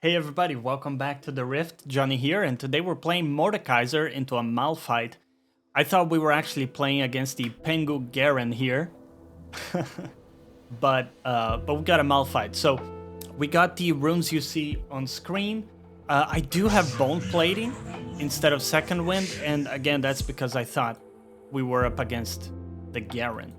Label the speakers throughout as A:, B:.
A: Hey everybody, welcome back to the Rift. Johnny here, and today we're playing Mordekaiser into a Malphite. I thought we were actually playing against the Pengu Garen here, but we got a Malphite. So we got the runes you see on screen. I do have bone plating instead of second wind, and again that's because I thought we were up against the Garen.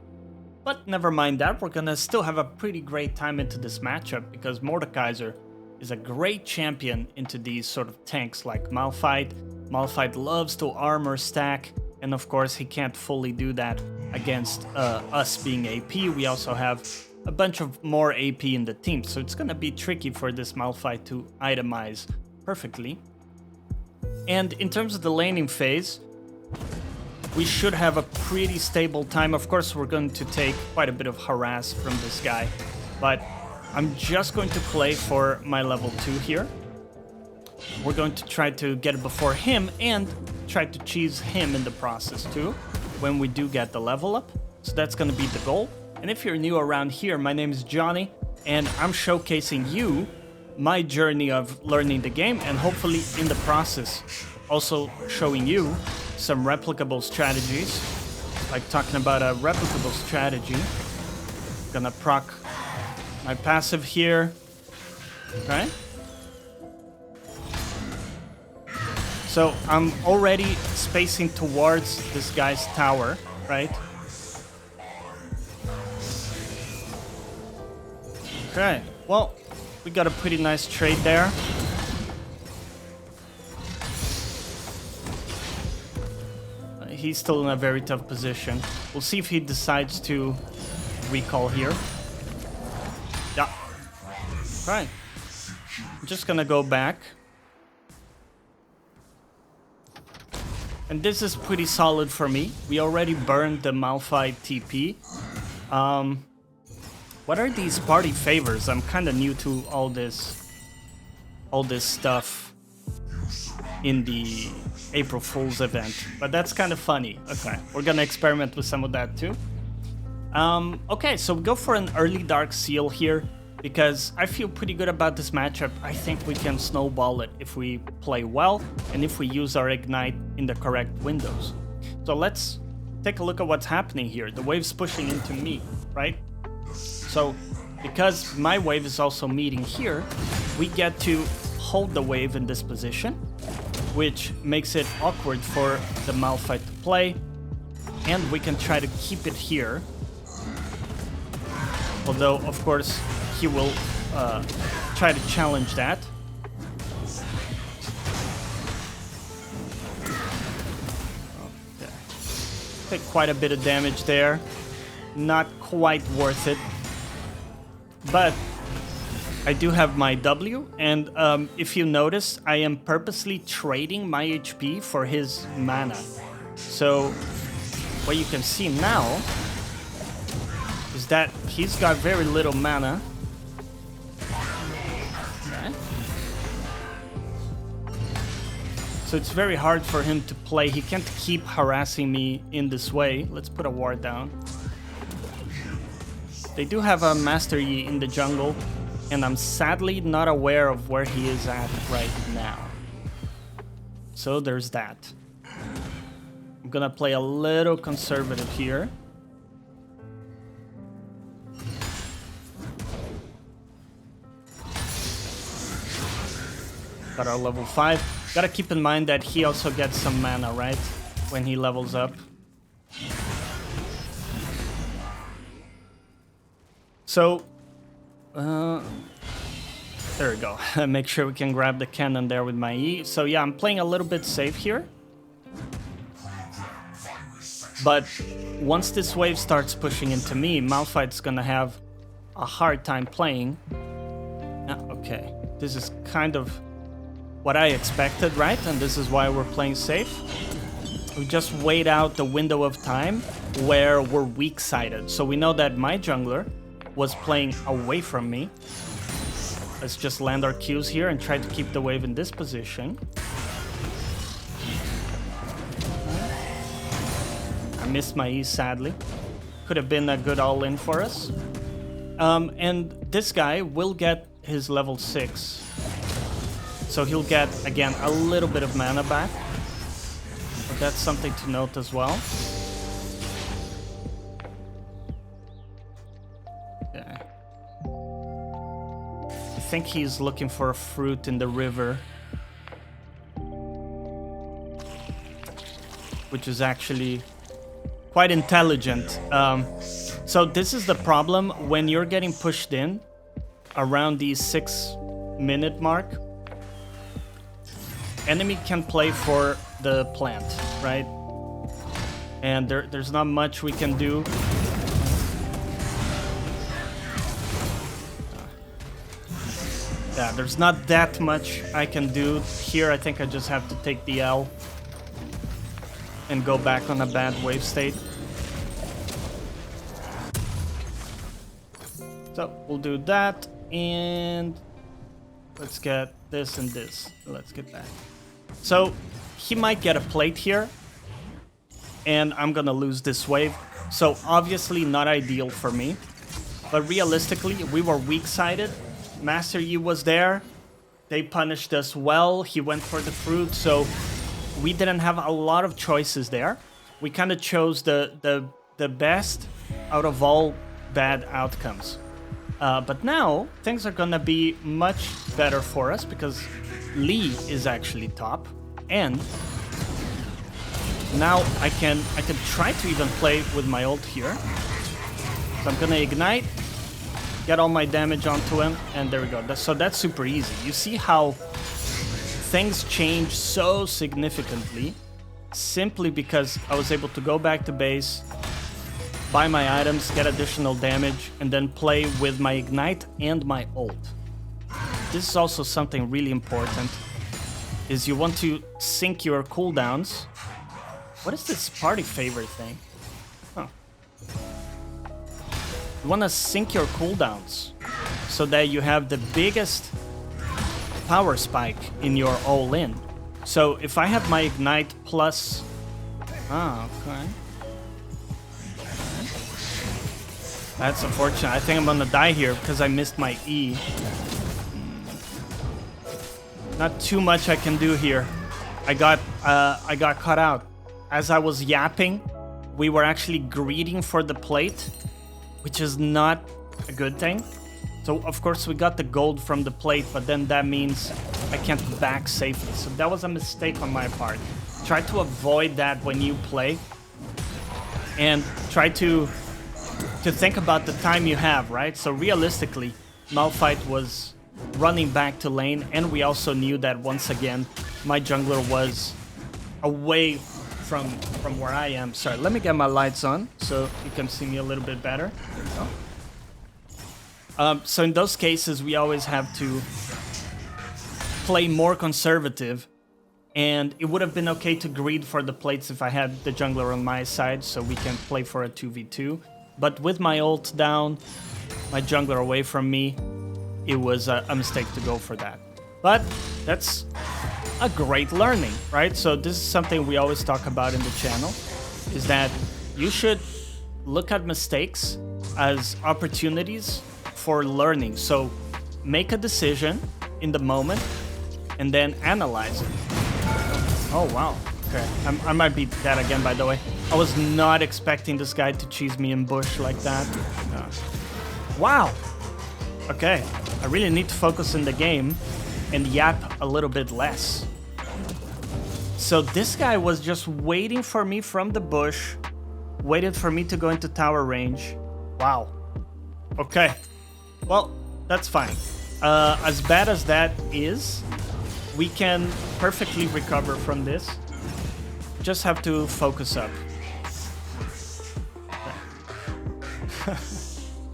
A: But never mind that, we're gonna still have a pretty great time into this matchup because Mordekaiser is a great champion into these sort of tanks like Malphite. Malphite loves to armor stack, and of course he can't fully do that against us being AP. We also have a bunch of more AP in the team, so it's gonna be tricky for this Malphite to itemize perfectly. And in terms of the laning phase, we should have a pretty stable time. Of course, we're going to take quite a bit of harass from this guy, but I'm just going to play for my level 2 here. We're going to try to get it before him and try to cheese him in the process too when we do get the level up. So that's going to be the goal. And if you're new around here, my name is Johnny, and I'm showcasing you my journey of learning the game, and hopefully in the process also showing you some replicable strategies. Like talking about a replicable strategy, gonna proc my passive here, right? So I'm already spacing towards this guy's tower, right? Okay, well, we got a pretty nice trade there. He's still in a very tough position. We'll see if he decides to recall here. Yeah. Right. I'm just gonna go back. And this is pretty solid for me. We already burned the Malphite TP. What are these party favors? I'm kind of new to all this stuff in the April Fool's event, but that's kind of funny. Okay, we're gonna experiment with some of that too. Okay, so we go for an early Dark Seal here because I feel pretty good about this matchup. I think we can snowball it if we play well and if we use our Ignite in the correct windows. So let's take a look at what's happening here. The wave's pushing into me, right? So because my wave is also meeting here, we get to hold the wave in this position, which makes it awkward for the Malphite to play, and we can try to keep it here. Although, of course, he will try to challenge that. Okay. Take quite a bit of damage there. Not quite worth it. But I do have my W, and if you notice, I am purposely trading my HP for his mana. So what you can see now is that he's got very little mana. Okay. So it's very hard for him to play. He can't keep harassing me in this way. Let's put a ward down. They do have a Master Yi in the jungle, and I'm sadly not aware of where he is at right now. So there's that. I'm gonna play a little conservative here. Got our level 5. Gotta keep in mind that he also gets some mana, right? When he levels up. So, there we go. Make sure we can grab the cannon there with my E. So yeah, I'm playing a little bit safe here. But once this wave starts pushing into me, Malphite's gonna have a hard time playing. Okay, this is kind of what I expected, right? And this is why we're playing safe. We just wait out the window of time where we're weak-sided. So we know that my jungler was playing away from me. Let's just land our Qs here and try to keep the wave in this position. I missed my E, sadly. Could have been a good all-in for us. And this guy will get his level 6 So he'll get, again, a little bit of mana back. But that's something to note as well. Okay. I think he's looking for a fruit in the river. Which is actually quite intelligent. So this is the problem when you're getting pushed in around the 6-minute mark. Enemy can play for the plant, right? And there's not much we can do. Yeah, there's not that much I can do. Here I think I just have to take the L and go back on a bad wave state. So we'll do that, and let's get this and this. Let's get back. So he might get a plate here, and I'm gonna lose this wave. So obviously not ideal for me, but realistically we were weak-sided. Master Yi was there. They punished us well. He went for the fruit, so we didn't have a lot of choices there. We kind of chose the best out of all bad outcomes. But now things are gonna be much better for us because Lee is actually top, and now I can try to even play with my ult here. So I'm gonna ignite, get all my damage onto him, and there we go. So that's super easy. You see how things change so significantly simply because I was able to go back to base, buy my items, get additional damage, and then play with my ignite and my ult. This is also something really important, is you want to sync your cooldowns. What is this party favor thing? Huh. You want to sync your cooldowns so that you have the biggest power spike in your all-in. So if I have my ignite plus... okay. That's unfortunate. I think I'm gonna die here because I missed my E. Not too much I can do here. I got caught out. As I was yapping, we were actually greeting for the plate, which is not a good thing. So of course we got the gold from the plate, but then that means I can't back safely. So that was a mistake on my part. Try to avoid that when you play, and try to think about the time you have, right? So realistically, Malphite was running back to lane, and we also knew that once again my jungler was away from where I am. Sorry, let me get my lights on so you can see me a little bit better. There we go. So in those cases, we always have to play more conservative, and it would have been okay to greed for the plates if I had the jungler on my side, so we can play for a 2v2. But with my ult down, my jungler away from me, it was a mistake to go for that. But that's a great learning, right? So this is something we always talk about in the channel, is that you should look at mistakes as opportunities for learning. So make a decision in the moment and then analyze it. Oh, wow. Okay, I might be dead again, by the way. I was not expecting this guy to cheese me in bush like that. Wow. Okay, I really need to focus in the game and yap a little bit less. So this guy was just waiting for me from the bush, waited for me to go into tower range. Wow. Okay. Well, that's fine. As bad as that is, we can perfectly recover from this. Just have to focus up.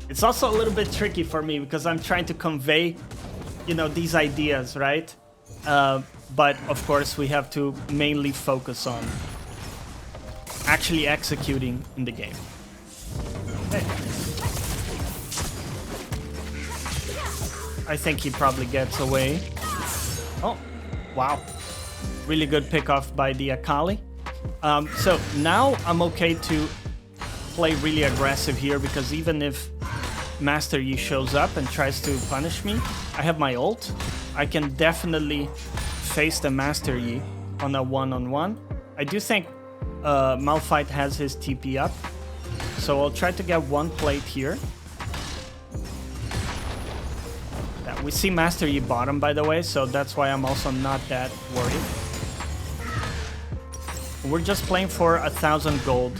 A: It's also a little bit tricky for me because I'm trying to convey, these ideas, right? But of course we have to mainly focus on actually executing in the game. Okay. I think he probably gets away. Oh, wow. Really good pick off by the Akali. So now I'm okay to play really aggressive here, because even if Master Yi shows up and tries to punish me, I have my ult. I can definitely face the Master Yi on a one-on-one. I do think Malphite has his TP up, so I'll try to get one plate here. Yeah, we see Master Yi bottom, by the way, so that's why I'm also not that worried. We're just playing for 1,000 gold.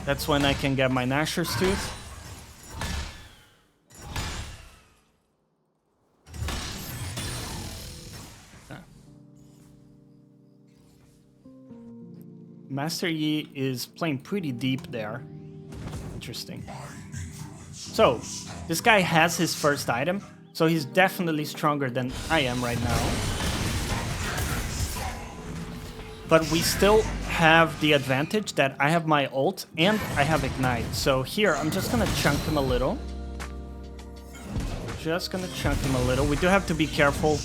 A: That's when I can get my Nashor's Tooth. Master Yi is playing pretty deep there. Interesting. So, this guy has his first item, so he's definitely stronger than I am right now. But we still have the advantage that I have my ult and I have Ignite. So here, I'm just gonna chunk him a little. Just gonna chunk him a little. We do have to be careful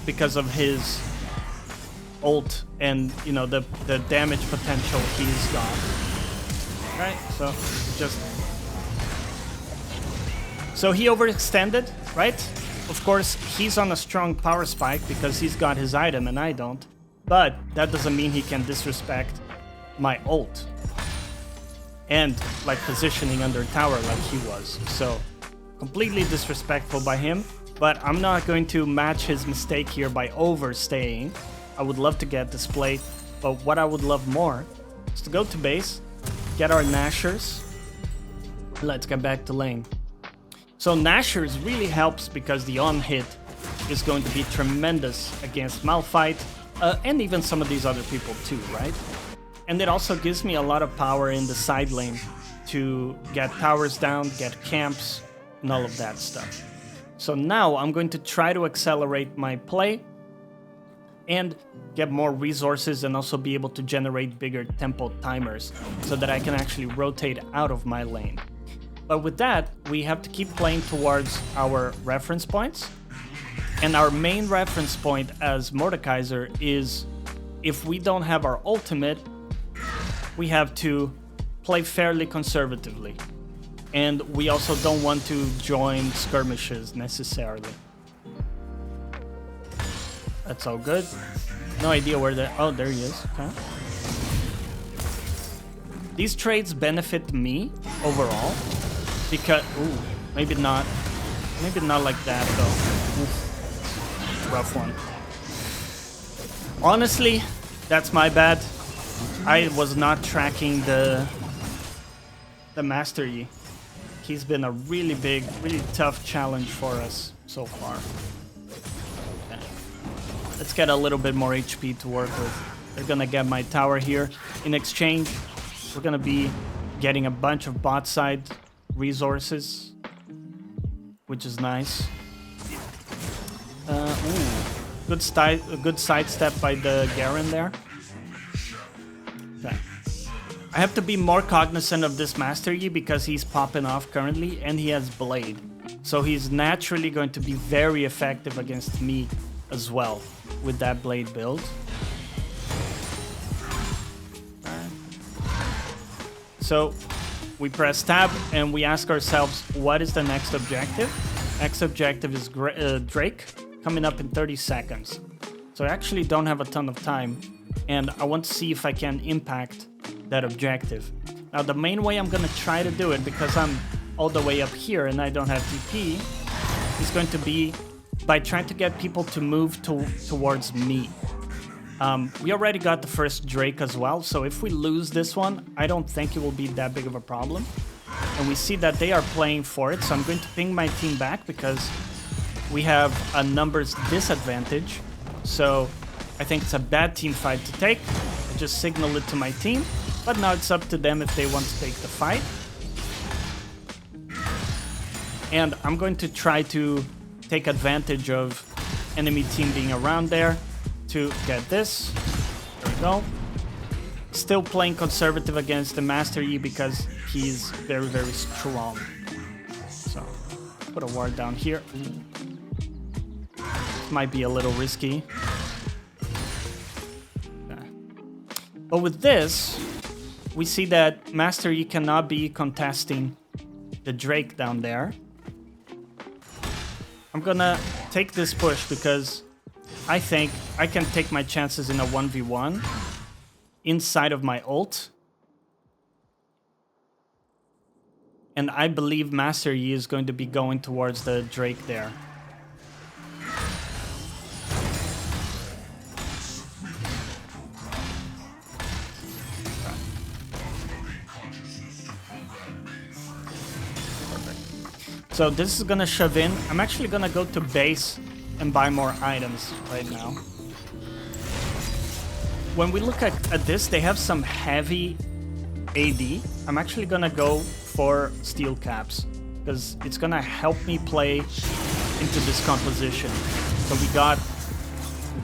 A: because of his ult and, you know, the damage potential he's got. Right, so he overextended, right? Of course, he's on a strong power spike because he's got his item and I don't. But that doesn't mean he can disrespect my ult. And like positioning under tower like he was. So completely disrespectful by him. But I'm not going to match his mistake here by overstaying. I would love to get this plate, but what I would love more is to go to base, get our nashors. Let's get back to lane. So nashors really helps because the on hit is going to be tremendous against Malphite. And even some of these other people too, right? And it also gives me a lot of power in the side lane to get towers down, get camps, and all of that stuff. So now I'm going to try to accelerate my play and get more resources and also be able to generate bigger tempo timers so that I can actually rotate out of my lane. But with that, we have to keep playing towards our reference points. And our main reference point as Mordekaiser is if we don't have our ultimate, we have to play fairly conservatively. And we also don't want to join skirmishes necessarily. That's all good. No idea where they're... Oh, there he is. Okay. These trades benefit me overall because... Ooh, maybe not. Maybe not like that though. Oof. Rough one. Honestly, that's my bad. I was not tracking the Master Yi. He's been a really big, really tough challenge for us so far. Okay. Let's get a little bit more HP to work with. They're gonna get my tower here. In exchange, we're gonna be getting a bunch of bot side resources, which is nice. Good sidestep by the Garen there. Okay. I have to be more cognizant of this Master Yi because he's popping off currently and he has Blade. So he's naturally going to be very effective against me as well with that Blade build. So we press tab and we ask ourselves, what is the next objective? Next objective is Drake, coming up in 30 seconds. So I actually don't have a ton of time, and I want to see if I can impact that objective. Now the main way I'm gonna try to do it, because I'm all the way up here and I don't have TP, is going to be by trying to get people to move towards me. We already got the first Drake as well, so if we lose this one, I don't think it will be that big of a problem. And we see that they are playing for it, so I'm going to ping my team back because we have a numbers disadvantage. So I think it's a bad team fight to take. I just signal it to my team, but now it's up to them if they want to take the fight. And I'm going to try to take advantage of enemy team being around there to get this. There we go. Still playing conservative against the Master Yi because he's very, very strong. So, put a ward down here. Might be a little risky. Okay. But with this, we see that Master Yi cannot be contesting the Drake down there. I'm gonna take this push because I think I can take my chances in a 1v1 inside of my ult. And I believe Master Yi is going to be going towards the Drake there. So this is gonna shove in. I'm actually gonna go to base and buy more items right now. When we look at this, they have some heavy AD. I'm actually gonna go for steel caps because it's gonna help me play into this composition. So we got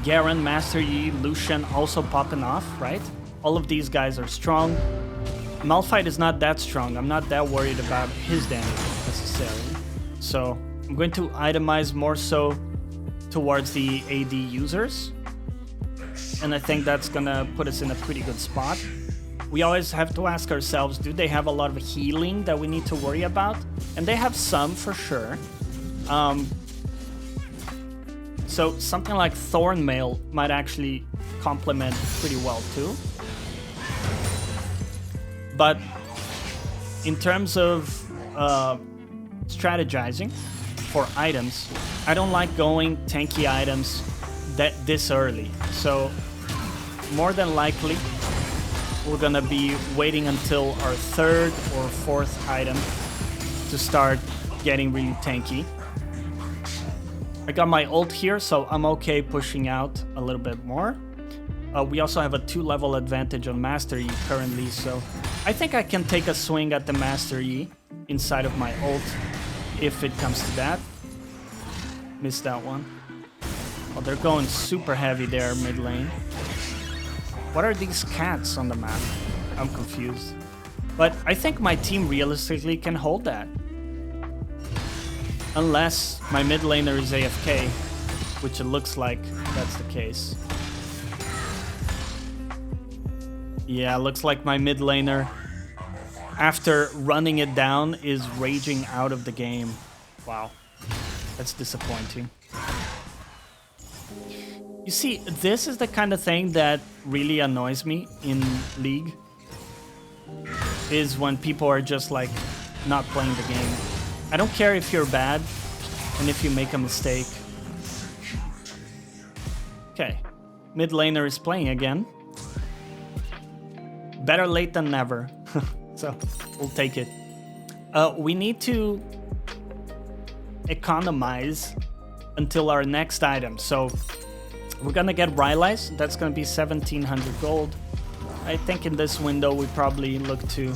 A: Garen, Master Yi, Lucian also popping off, right? All of these guys are strong. Malphite is not that strong. I'm not that worried about his damage necessarily. So I'm going to itemize more so towards the AD users. And I think that's gonna put us in a pretty good spot. We always have to ask ourselves, do they have a lot of healing that we need to worry about? And they have some for sure. So something like Thornmail might actually complement pretty well too. But in terms of strategizing for items, I don't like going tanky items this early. So more than likely, we're gonna be waiting until our third or fourth item to start getting really tanky. I got my ult here, so I'm okay pushing out a little bit more. We also have a 2-level advantage on Master Yi currently, so I think I can take a swing at the Master Yi inside of my ult if it comes to that. Missed that one. Oh, they're going super heavy there mid lane. What are these cats on the map? I'm confused. But I think my team realistically can hold that. Unless my mid laner is AFK, which it looks like that's the case. Yeah, looks like my mid laner, after running it down, is raging out of the game. Wow, that's disappointing. You see, this is the kind of thing that really annoys me in League, is when people are just like not playing the game. I don't care if you're bad and if you make a mistake. Okay, mid laner is playing again. Better late than never. So we'll take it. We need to economize until our next item. So we're gonna get rylais. That's gonna be 1700 gold. I think in this window we probably look to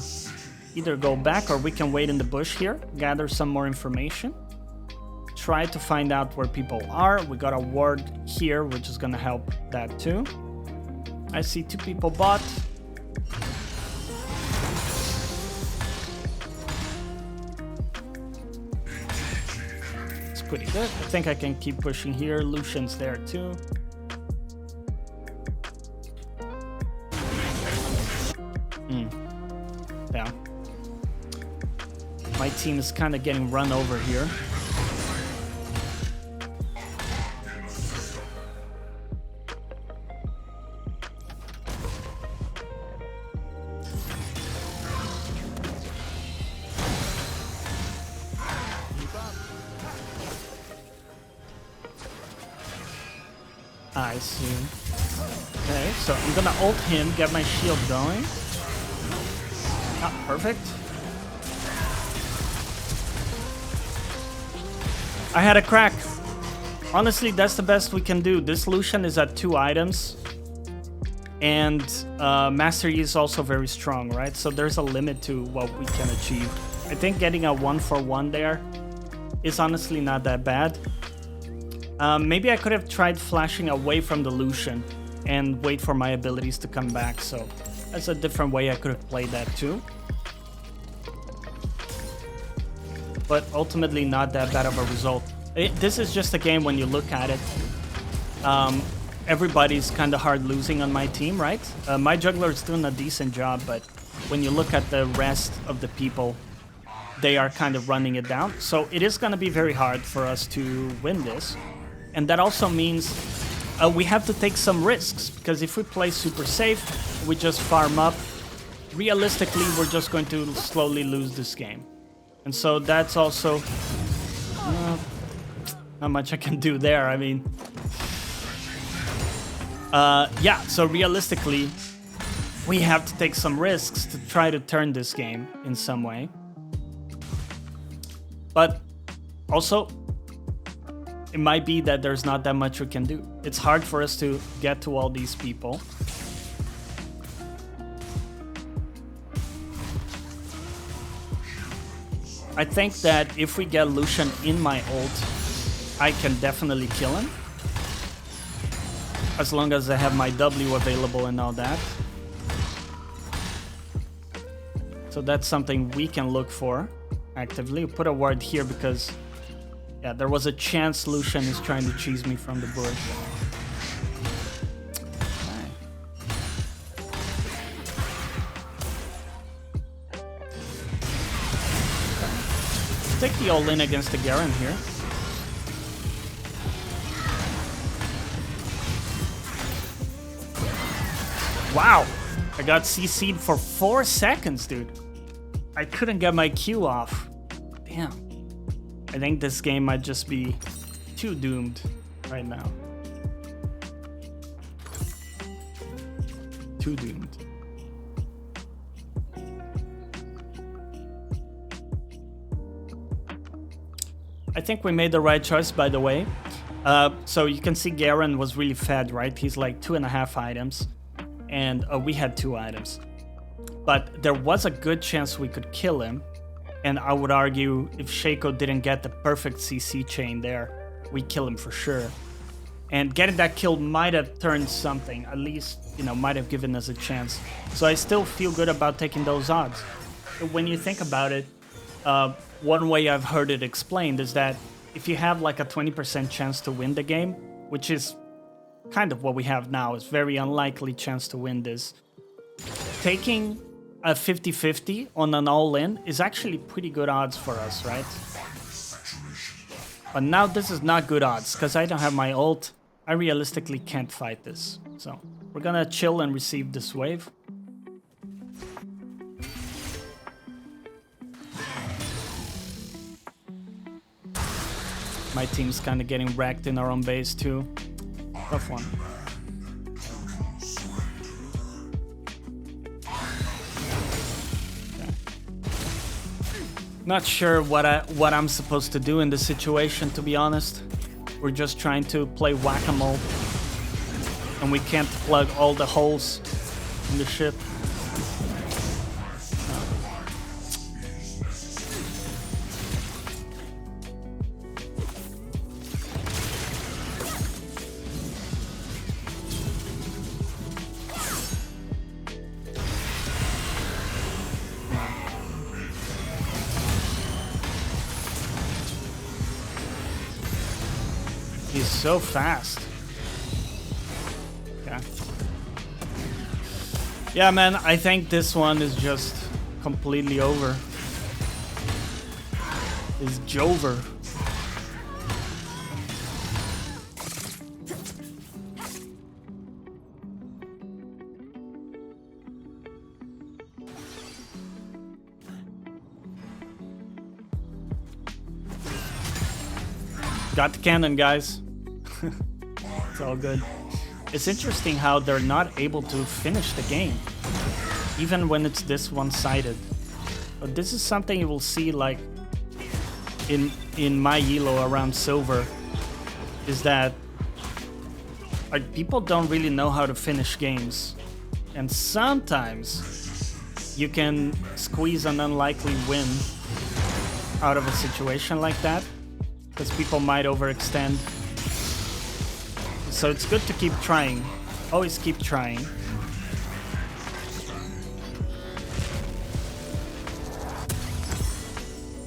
A: either go back or we can wait in the bush here, gather some more information, try to find out where people are. We got a ward here, which is gonna help that too. I see 2 people bot. It's pretty good. I think I can keep pushing here. Lucian's there too. Yeah. My team is kind of getting run over here. I see. Okay, so I'm gonna ult him, get my shield going. Ah, perfect. I had a crack. Honestly, that's the best we can do. This Lucian is at 2 items. And Master Yi is also very strong, right? So there's a limit to what we can achieve. I think getting a 1-for-1 there is honestly not that bad. Maybe I could have tried flashing away from the Lucian and wait for my abilities to come back. So that's a different way I could have played that too. But ultimately not that bad of a result. This is just a game when you look at it. Everybody's kind of hard losing on my team, right? My jungler is doing a decent job, but when you look at the rest of the people, they are kind of running it down. So it is going to be very hard for us to win this. And that also means we have to take some risks, because if we play super safe, we just farm up, realistically, we're just going to slowly lose this game. And so that's also not much I can do there. I mean, yeah, so realistically, we have to take some risks to try to turn this game in some way. But also, it might be that there's not that much we can do. It's hard for us to get to all these people. I think that if we get Lucian in my ult, I can definitely kill him. As long as I have my W available and all that. So that's something we can look for actively. We'll put a ward here because, yeah, there was a chance Lucian is trying to cheese me from the bush. Take the all-in against the Garen here. Wow! I got CC'd for 4 seconds, dude. I couldn't get my Q off. Damn. I think this game might just be too doomed right now. Too doomed. I think we made the right choice, by the way. So you can see Garen was really fed, right? He's like 2.5 items. And we had 2 items. But there was a good chance we could kill him. And I would argue if Shaco didn't get the perfect CC chain there, we kill him for sure. And getting that kill might have turned something. At least, you know, might have given us a chance. So I still feel good about taking those odds. When you think about it, one way I've heard it explained is that if you have like a 20% chance to win the game, which is kind of what we have now, it's very unlikely chance to win this. Taking a 50-50 on an all-in is actually pretty good odds for us, right? But now this is not good odds, because I don't have my ult. I realistically can't fight this. So we're gonna chill and receive this wave. My team's kind of getting wrecked in our own base too. Tough one. Not sure what I'm supposed to do in this situation, to be honest. We're just trying to play whack-a-mole, and we can't plug all the holes in the ship. He's so fast. Yeah. Yeah, man, I think this one is just completely over. It's Jover. Got the cannon, guys. It's all good. It's interesting how they're not able to finish the game, even when it's this one-sided. But this is something you will see like in my elo around silver, is that like people don't really know how to finish games, and sometimes you can squeeze an unlikely win out of a situation like that, because people might overextend. So it's good to keep trying. Always keep trying.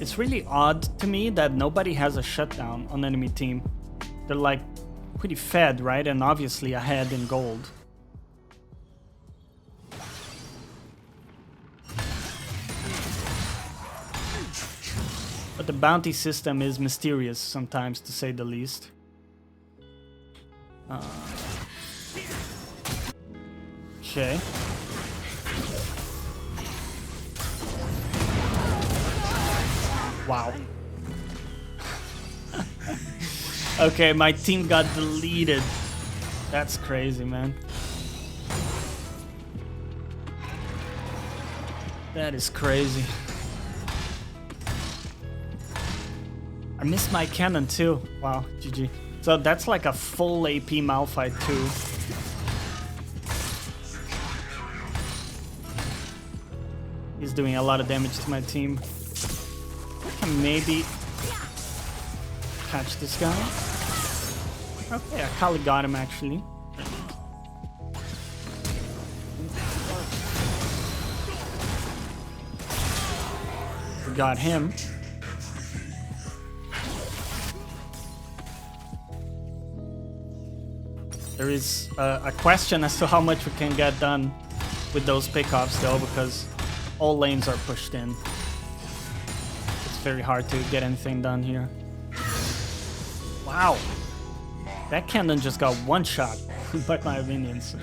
A: It's really odd to me that nobody has a shutdown on enemy team. They're like pretty fed, right? And obviously ahead in gold. But the bounty system is mysterious sometimes, to say the least. Okay. Wow. Okay, my team got deleted. That's crazy, man. That is crazy. I missed my cannon too. Wow, GG. So that's like a full AP Malphite too. He's doing a lot of damage to my team. I can maybe catch this guy. Okay, Akali got him actually. We got him. There is a question as to how much we can get done with those pickoffs though, because all lanes are pushed in. It's very hard to get anything done here. Wow. That cannon just got one shot by my minions.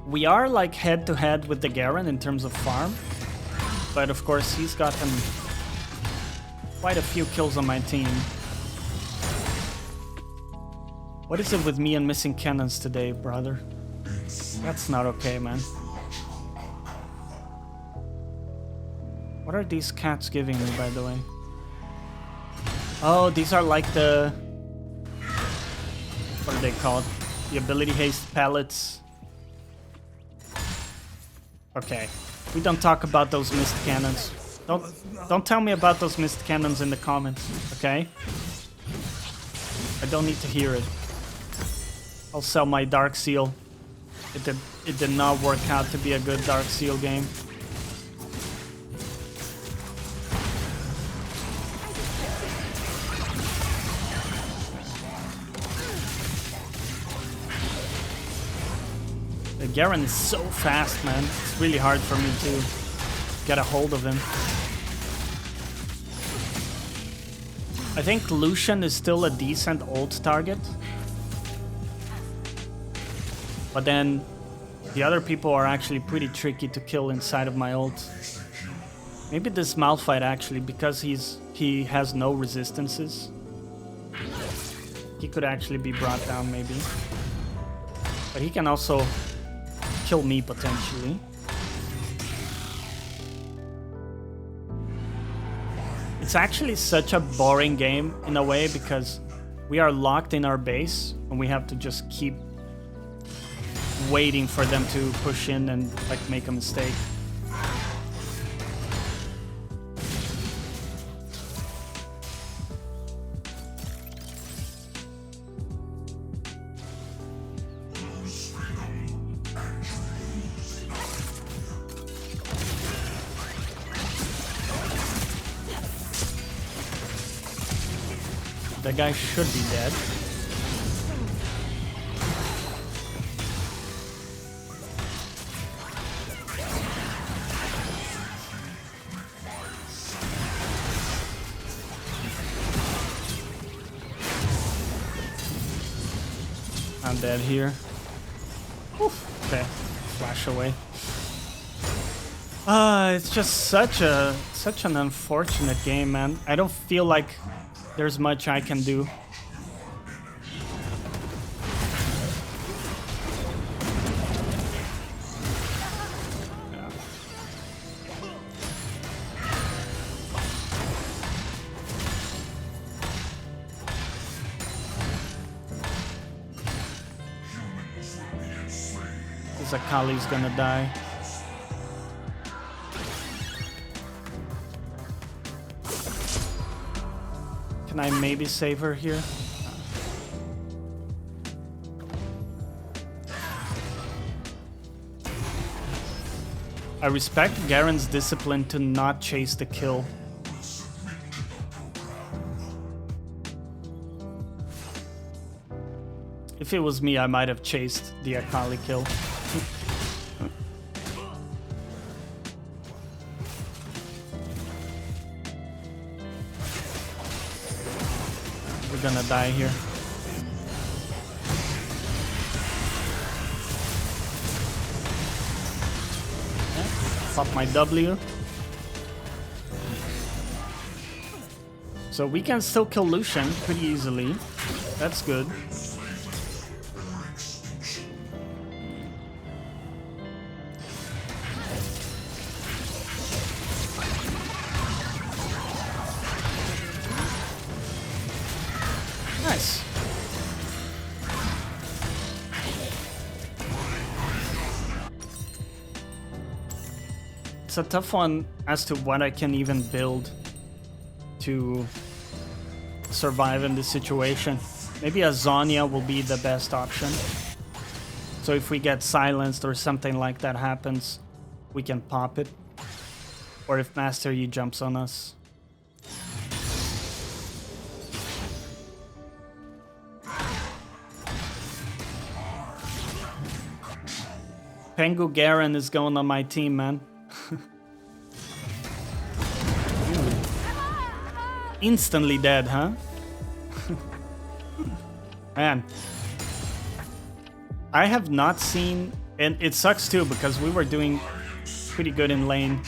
A: We are like head to head with the Garen in terms of farm. But of course he's gotten quite a few kills on my team. What is it with me and missing cannons today, brother? That's not okay, man. What are these cats giving me, by the way? Oh, these are like the... What are they called? The ability haste pellets. Okay. We don't talk about those mist cannons. Don't tell me about those mist cannons in the comments, okay? I don't need to hear it. I'll sell my Dark Seal. It did not work out to be a good Dark Seal game. The Garen is so fast, man. It's really hard for me to get a hold of him. I think Lucian is still a decent ult target. But then the other people are actually pretty tricky to kill inside of my ult. Maybe this Malphite actually, because he has no resistances. He could actually be brought down maybe. But he can also kill me potentially. It's actually such a boring game in a way because we are locked in our base and we have to just keep waiting for them to push in and like make a mistake. That guy should be dead. I'm dead here. Oof. Okay, flash away. It's just such an unfortunate game, man. I don't feel like there's much I can do. Yeah. This Akali's gonna die. Can I maybe save her here? I respect Garen's discipline to not chase the kill. If it was me, I might have chased the Akali kill. we're gonna die here. Okay. Pop my W. So we can still kill Lucian pretty easily. That's good. Nice. It's a tough one as to what I can even build to survive in this situation. Maybe a Zhonia will be the best option. So if we get silenced or something like that happens, we can pop it. Or if Master Yi jumps on us. Pengu Garen is going on my team, man. Instantly dead, huh? Man. I have not seen... And it sucks too, because we were doing pretty good in lane.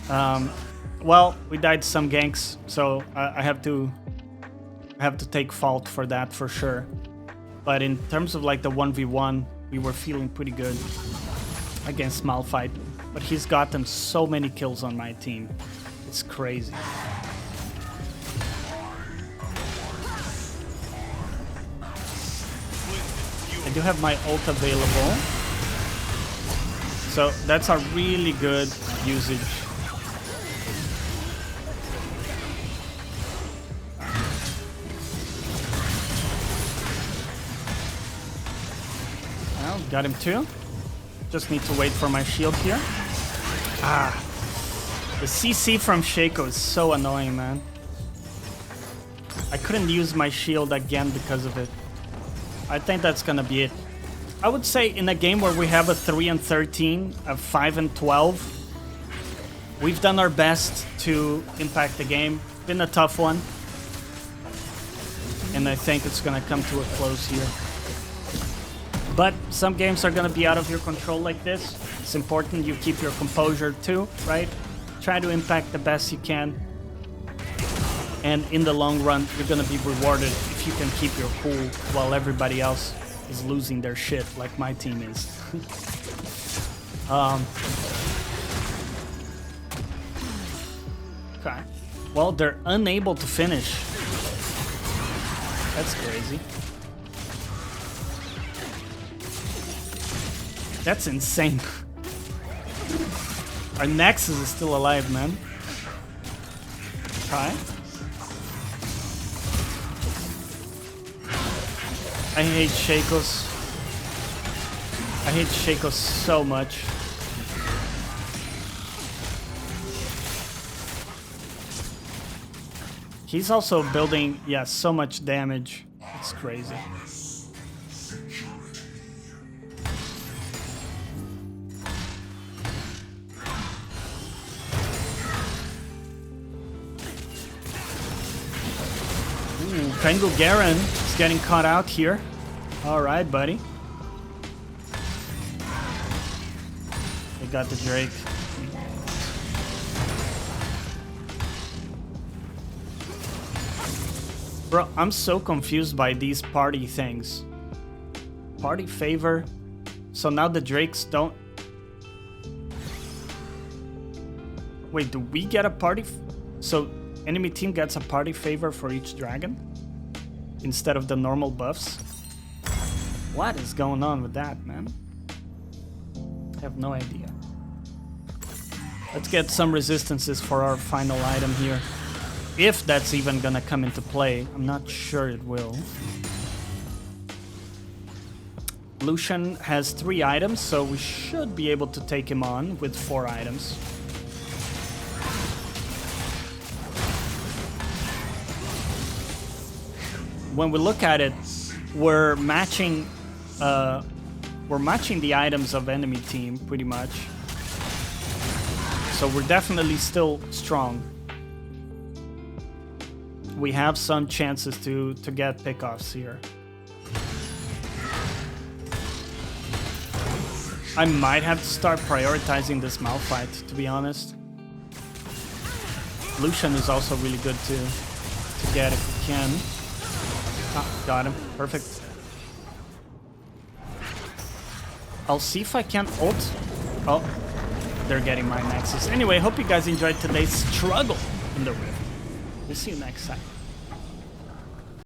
A: Well, we died some ganks, so I have to take fault for that for sure. But in terms of like the 1v1, we were feeling pretty good against Malphite. But he's gotten so many kills on my team. It's crazy. I do have my ult available. So that's a really good usage. Well, got him too. Just need to wait for my shield here. Ah. The CC from Shaco is so annoying, man. I couldn't use my shield again because of it. I think that's gonna be it. I would say in a game where we have a 3 and 13, a 5 and 12, we've done our best to impact the game. Been a tough one. And I think it's gonna come to a close here. But some games are gonna be out of your control like this. It's important you keep your composure too, right? Try to impact the best you can. And in the long run, you're gonna be rewarded if you can keep your cool while everybody else is losing their shit, like my team is. Okay. Well, they're unable to finish. That's crazy. That's insane. Our Nexus is still alive, man. Okay. I hate Shakos. I hate Shakos so much. He's also building, yeah, so much damage. It's crazy. Pengu Garen is getting caught out here. Alright, buddy. They got the Drake. Bro, I'm so confused by these party things. Party favor. So now the Drakes don't... Wait, do we get a party... So enemy team gets a party favor for each dragon? Instead of the normal buffs? What is going on with that, man? I have no idea. Let's get some resistances for our final item here. If that's even gonna come into play. I'm not sure it will. Lucian has 3 items, so we should be able to take him on with 4 items. When we look at it, we're matching the items of enemy team pretty much. So we're definitely still strong. we have some chances to get pickoffs here. I might have to start prioritizing this Malphite, to be honest. Lucian is also really good to get if we can. Ah, got him. Perfect. I'll see if I can ult. Oh, they're getting my nexus. Anyway, hope you guys enjoyed today's struggle in the rift. We'll see you next time.